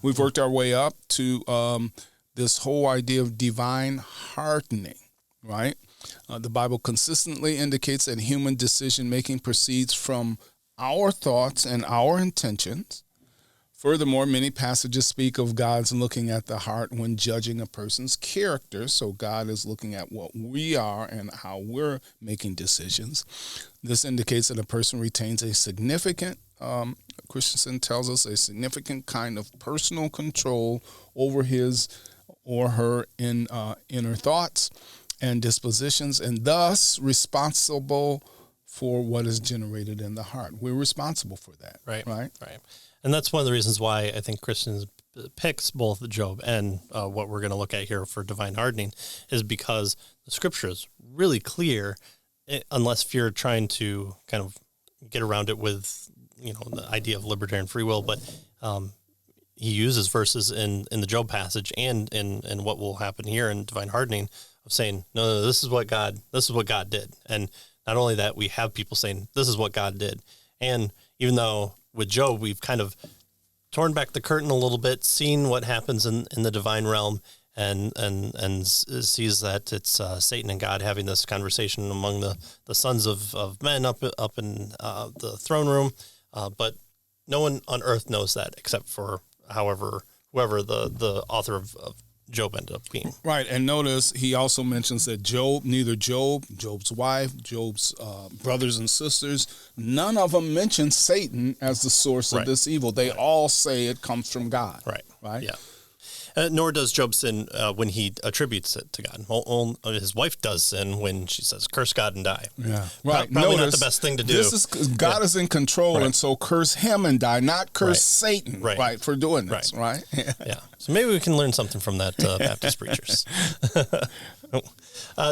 we've worked our way up to this whole idea of divine hardening, right? The Bible consistently indicates that human decision-making proceeds from our thoughts and our intentions. Furthermore, many passages speak of God's looking at the heart when judging a person's character. So God is looking at what we are and how we're making decisions. This indicates that a person retains a significant, Christensen tells us, a significant kind of personal control over his or her inner thoughts and dispositions, and thus responsible for what is generated in the heart. We're responsible for that. Right. And that's one of the reasons why I think Christians picks both Job and what we're going to look at here for divine hardening, is because the scripture is really clear, unless if you're trying to kind of get around it with, the idea of libertarian free will. But he uses verses in the Job passage and in what will happen here in divine hardening of saying, no, this is what God did. And not only that, we have people saying, this is what God did. And even though with Job, we've kind of torn back the curtain a little bit, seen what happens in the divine realm, and sees that it's Satan and God having this conversation among the sons of men up in the throne room. But no one on earth knows that except for whoever the author of Job ended up being. Right, and notice he also mentions that neither Job's wife, Job's brothers and sisters, none of them mention Satan as the source of this evil. They all say it comes from God. Right? Yeah. Nor does Job sin when he attributes it to God. His wife does sin when she says, curse God and die. Yeah, right. Probably not the best thing to do. God is in control, and so curse him and die, not curse Satan, right, for doing this, right? Yeah. So maybe we can learn something from that Baptist preachers.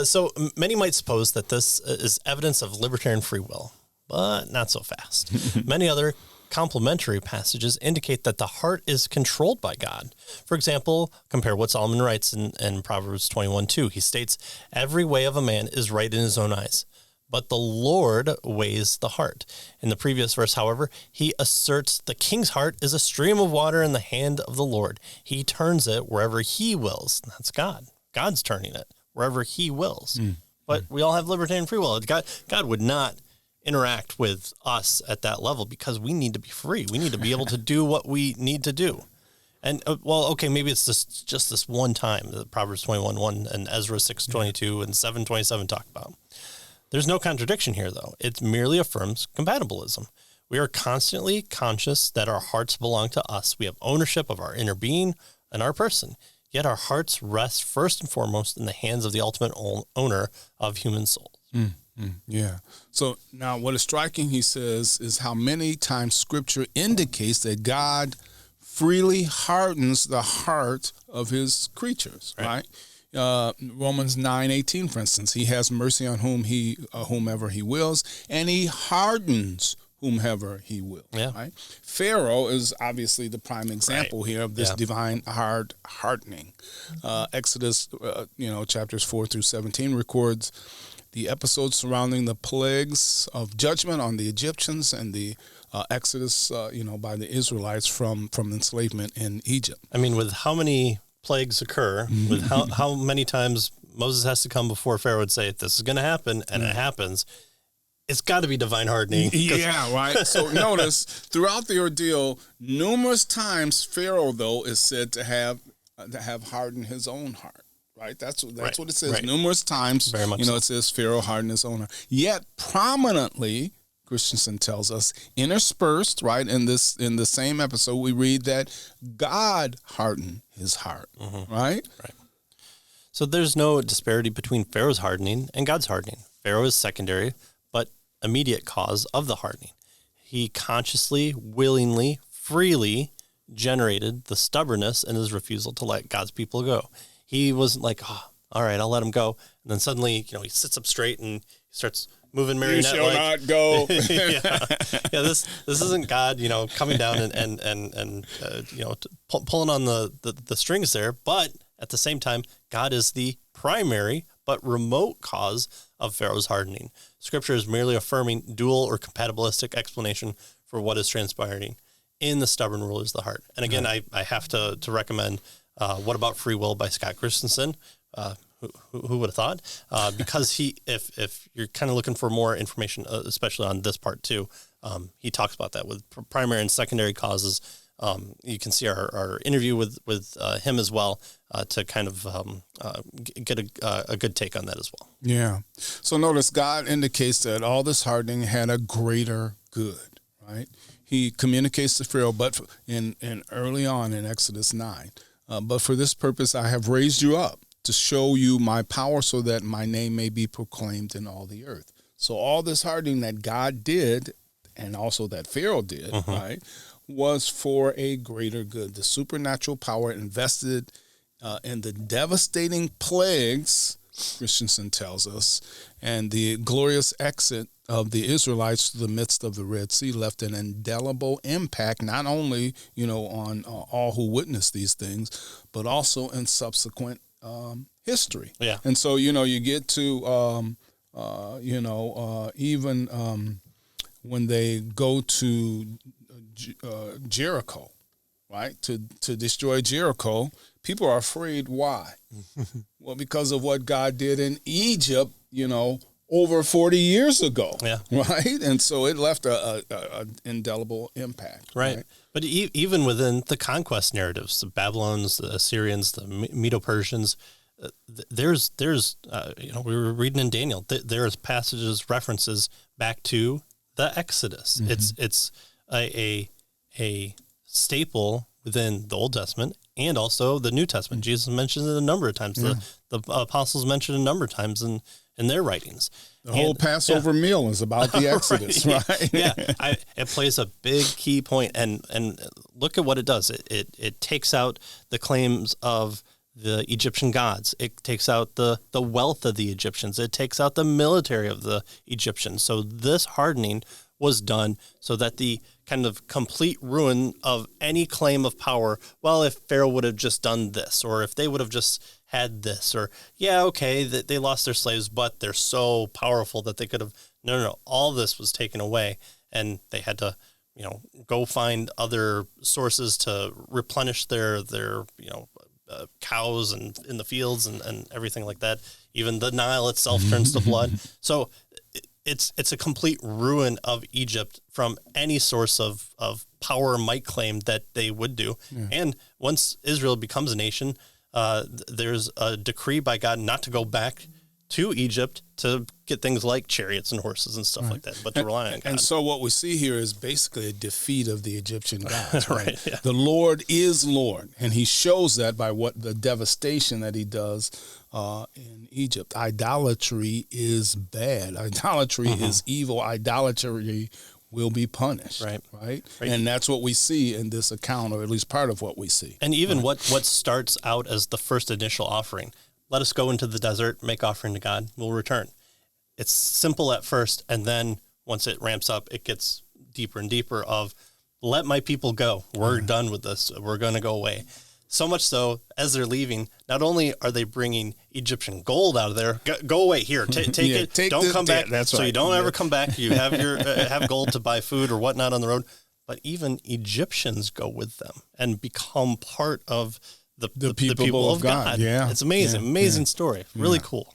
So many might suppose that this is evidence of libertarian free will, but not so fast. Many other complementary passages indicate that the heart is controlled by God. For example, compare what Solomon writes in Proverbs 21:2. He states, every way of a man is right in his own eyes, but the Lord weighs the heart. In the previous verse, however, he asserts the king's heart is a stream of water in the hand of the Lord. He turns it wherever he wills. That's God. God's turning it wherever he wills. But we all have libertarian free will. God would not interact with us at that level because we need to be free. We need to be able to do what we need to do. And maybe it's just this one time that Proverbs 21:1 and Ezra 6:22 and 7:27 talk about. There's no contradiction here, though. It merely affirms compatibilism. We are constantly conscious that our hearts belong to us. We have ownership of our inner being and our person. Yet our hearts rest first and foremost in the hands of the ultimate owner of human souls. Yeah. So now what is striking, he says, is how many times Scripture indicates that God freely hardens the heart of his creatures, right? Romans 9:18, for instance, he has mercy on whomever he wills, and he hardens whomever he will. Right? Pharaoh is obviously the prime example here of this divine hardening. Exodus, chapters 4-17 records the episodes surrounding the plagues of judgment on the Egyptians and the exodus, by the Israelites from enslavement in Egypt. I mean, with how many plagues occur, with how many times Moses has to come before Pharaoh would say, this is going to happen, and it happens, it's got to be divine hardening. Yeah, right. So notice, throughout the ordeal, numerous times Pharaoh, though, is said to have hardened his own heart. Right, that's what it says. Numerous times, Very much it says Pharaoh hardened his own heart. Yet prominently, Christensen tells us, interspersed, right, in the same episode, we read that God hardened his heart, right? So there's no disparity between Pharaoh's hardening and God's hardening. Pharaoh is secondary, but immediate cause of the hardening. He consciously, willingly, freely generated the stubbornness in his refusal to let God's people go. He wasn't like, all right, I'll let him go. And then suddenly, he sits up straight and he starts moving marionette. You shall not go. This isn't God, coming down and pulling on the strings there. But at the same time, God is the primary but remote cause of Pharaoh's hardening. Scripture is merely affirming dual or compatibilistic explanation for what is transpiring in the stubborn ruler's the heart. And again, I have to recommend What About Free Will by Scott Christensen. Who would have thought? Because if you're kind of looking for more information, especially on this part too, he talks about that with primary and secondary causes. You can see our interview with him as well to kind of get a good take on that as well. Yeah. So notice God indicates that all this hardening had a greater good, right? He communicates to Pharaoh, but in early on in Exodus 9, but for this purpose I have raised you up to show you my power so that my name may be proclaimed in all the earth. So all this hardening that God did and also that Pharaoh did, right, was for a greater good. The supernatural power invested in the devastating plagues, Christensen tells us, and the glorious exit of the Israelites to the midst of the Red Sea left an indelible impact, not only, on all who witnessed these things, but also in subsequent history. Yeah. And so, you get to, even when they go to Jericho, right, to destroy Jericho, people are afraid. Why? Well, because of what God did in Egypt, over 40 years ago. Yeah. Right? And so it left a indelible impact. Right. But even within the conquest narratives, the Babylons, the Assyrians, the Medo-Persians, there's we were reading in Daniel, there's passages, references back to the Exodus. Mm-hmm. It's a staple within the Old Testament and also the New Testament. Jesus mentioned it a number of times. Yeah. The apostles mentioned it a number of times in their writings. The whole Passover meal is about the Exodus, right? Yeah, it plays a big key point, and look at what it does. It takes out the claims of the Egyptian gods. It takes out the wealth of the Egyptians. It takes out the military of the Egyptians. So this hardening was done so that the kind of complete ruin of any claim of power, well, if Pharaoh would have just done this, or if they would have just had this, or, they lost their slaves, but they're so powerful that they could have, no, all this was taken away, and they had to, go find other sources to replenish their cows and in the fields and everything like that. Even the Nile itself turns to blood. So it's a complete ruin of Egypt from any source of power or might claim that they would do. Yeah. And once Israel becomes a nation, there's a decree by God not to go back to Egypt to get things like chariots and horses and stuff like that, but to rely on God. And so what we see here is basically a defeat of the Egyptian gods. Right. Yeah. The Lord is Lord, and he shows that by what the devastation that he does in Egypt. Idolatry is bad. Idolatry is evil. Idolatry will be punished. Right. And that's what we see in this account, or at least part of what we see. And even what starts out as the first initial offering, let us go into the desert, make offering to God, we'll return. It's simple at first, and then once it ramps up, it gets deeper and deeper of, let my people go. We're done with this. We're going to go away. So much so, as they're leaving, not only are they bringing Egyptian gold out of there, go away here, take it, don't come back. That's so you don't ever come back. You have your have gold to buy food or whatnot on the road. But even Egyptians go with them and become part of the people of God. Yeah. It's amazing, amazing story. Really cool.